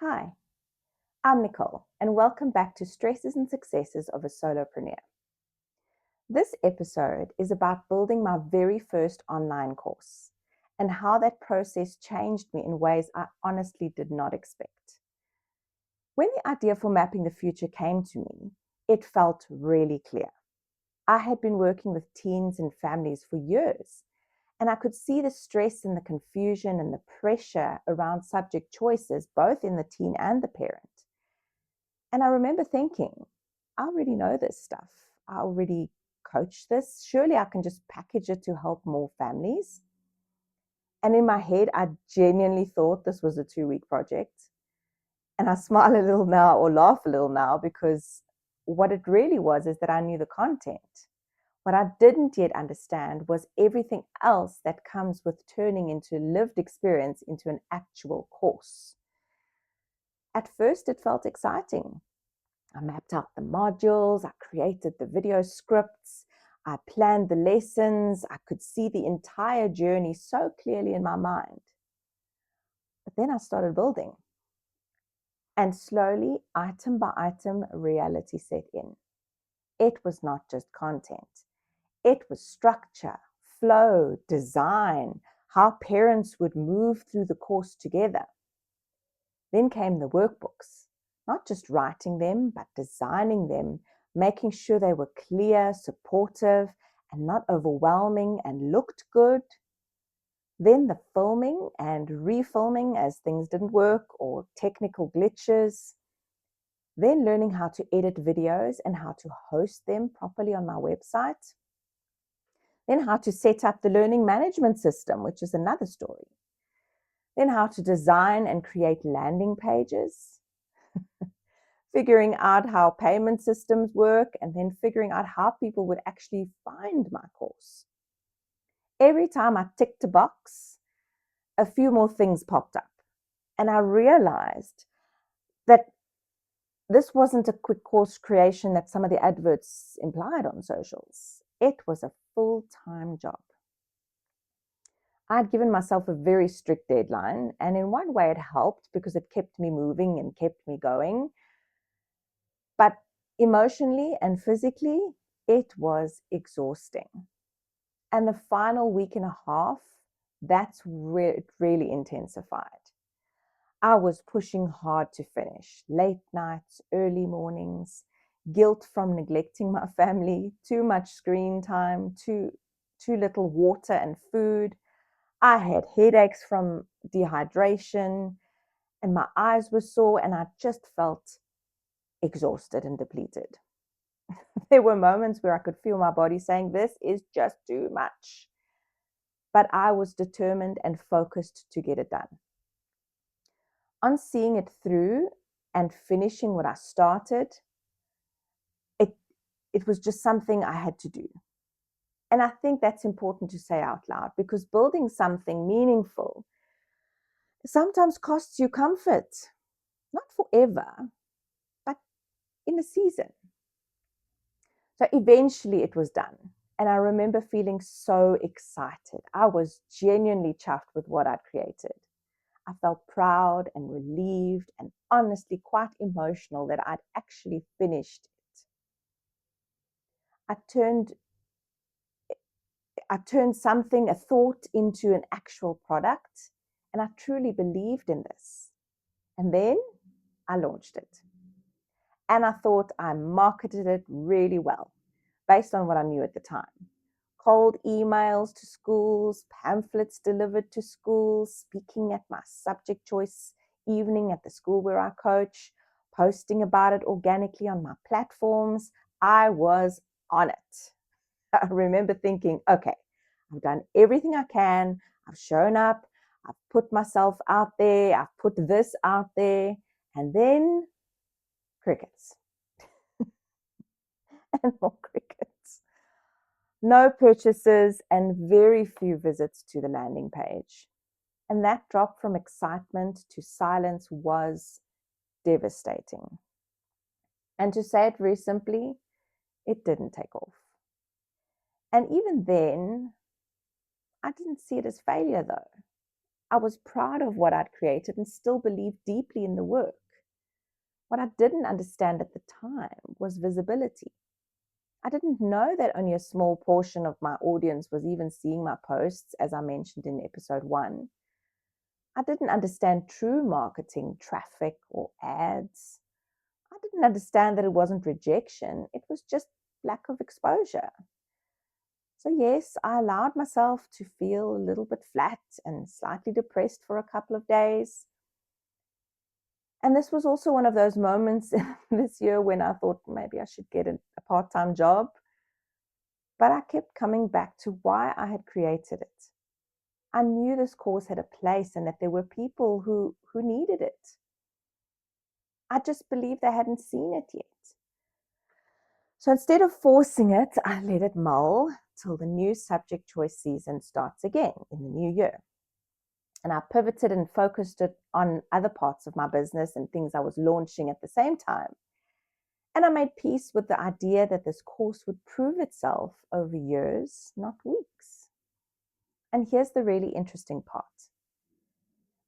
Hi, I'm Nicole, and welcome back to Stresses and Successes of a Solopreneur. This episode is about building my very first online course and how that process changed me in ways I honestly did not expect. When the idea for mapping the future came to me, it felt really clear. I had been working with teens and families for years, and I could see the stress and the confusion and the pressure around subject choices, both in the teen and the parent. And I remember thinking, I already know this stuff. I already coach this. Surely I can just package it to help more families. And in my head, I genuinely thought this was a 2-week project. And I smile a little now or laugh a little now because what it really was is that I knew the content. What I didn't yet understand was everything else that comes with turning into lived experience into an actual course. At first, it felt exciting. I mapped out the modules, I created the video scripts, I planned the lessons, I could see the entire journey so clearly in my mind. But then I started building. And slowly, item by item, reality set in. It was not just content. It was structure, flow, design, how parents would move through the course together. Then came the workbooks. Not just writing them, but designing them, making sure they were clear, supportive, and not overwhelming and looked good. Then the filming and refilming as things didn't work or technical glitches. Then learning how to edit videos and how to host them properly on my website. Then how to set up the learning management system, which is another story. Then how to design and create landing pages. Figuring out how payment systems work, and then figuring out how people would actually find my course. Every time I ticked a box, a few more things popped up. And I realized that this wasn't a quick course creation that some of the adverts implied on socials. It was a full-time job. I'd given myself a very strict deadline, and in one way it helped because it kept me moving and kept me going. But emotionally and physically, it was exhausting. And the final week and a half, that's where it really intensified. I was pushing hard to finish. Late nights, early mornings, guilt from neglecting my family, too much screen time, too little water and food. I had headaches from dehydration, and my eyes were sore, and I just felt exhausted and depleted. There were moments where I could feel my body saying, this is just too much. But I was determined and focused to get it done. On seeing it through and finishing what I started, it was just something I had to do. And I think that's important to say out loud because building something meaningful sometimes costs you comfort. Not forever, but in a season. So eventually it was done. And I remember feeling so excited. I was genuinely chuffed with what I'd created. I felt proud and relieved and honestly quite emotional that I'd actually finished it. I turned something, a thought, into an actual product, and I truly believed in this. And then I launched it. And I thought I marketed it really well based on what I knew at the time. Cold emails to schools, pamphlets delivered to schools, speaking at my subject choice evening at the school where I coach, posting about it organically on my platforms. I was on it. I remember thinking, okay, I've done everything I can. I've shown up. I've put myself out there. I've put this out there. And then crickets and more crickets. No purchases and very few visits to the landing page. And that drop from excitement to silence was devastating. And to say it very simply, it didn't take off. And even then, I didn't see it as failure though. I was proud of what I'd created and still believed deeply in the work. What I didn't understand at the time was visibility. I didn't know that only a small portion of my audience was even seeing my posts, as I mentioned in episode 1. I didn't understand true marketing, traffic, or ads. I didn't understand that it wasn't rejection, it was just lack of exposure. So, yes, I allowed myself to feel a little bit flat and slightly depressed for a couple of days. And this was also one of those moments this year when I thought maybe I should get a part-time job. But I kept coming back to why I had created it. I knew this course had a place and that there were people who needed it. I just believed they hadn't seen it yet. So instead of forcing it, I let it mull till the new subject choice season starts again in the new year. And I pivoted and focused it on other parts of my business and things I was launching at the same time. And I made peace with the idea that this course would prove itself over years, not weeks. And here's the really interesting part.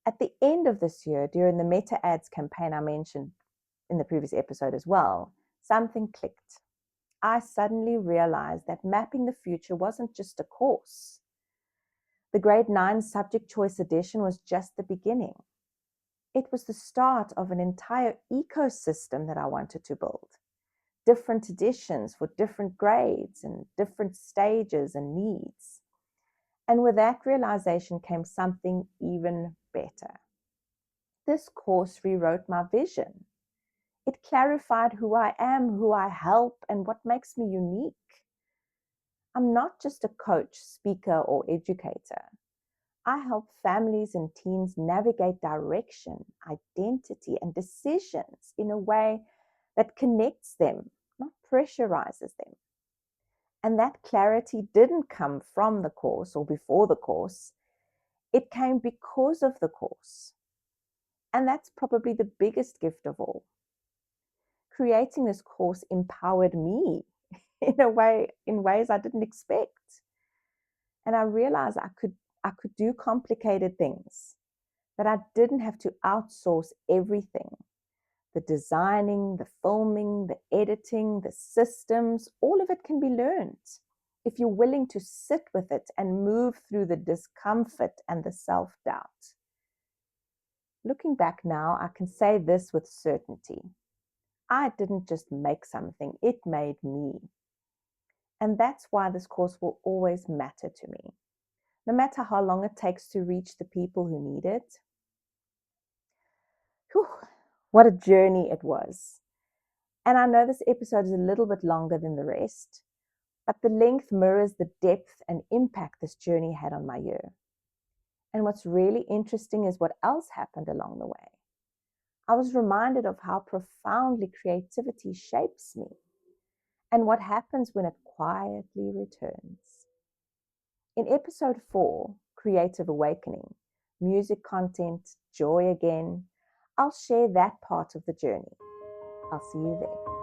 At the end of this year, during the Meta Ads campaign I mentioned in the previous episode as well, something clicked. I suddenly realized that Mapping the Future wasn't just a course. The grade 9 subject choice edition was just the beginning. It was the start of an entire ecosystem that I wanted to build. Different editions for different grades and different stages and needs. And with that realization came something even better. This course rewrote my vision. It clarified who I am, who I help, and what makes me unique. I'm not just a coach, speaker, or educator. I help families and teens navigate direction, identity, and decisions in a way that connects them, not pressurizes them. And that clarity didn't come from the course or before the course. It came because of the course. And that's probably the biggest gift of all. Creating this course empowered me in ways I didn't expect. And I realized I could do complicated things, that I didn't have to outsource everything. The designing, the filming, the editing, the systems, all of it can be learned if you're willing to sit with it and move through the discomfort and the self-doubt. Looking back now, I can say this with certainty. I didn't just make something, it made me. And that's why this course will always matter to me, no matter how long it takes to reach the people who need it. Whew, what a journey it was. And I know this episode is a little bit longer than the rest, but the length mirrors the depth and impact this journey had on my year. And what's really interesting is what else happened along the way. I was reminded of how profoundly creativity shapes me and what happens when it quietly returns. In episode 4, Creative Awakening, Music Content, Joy Again, I'll share that part of the journey. I'll see you there.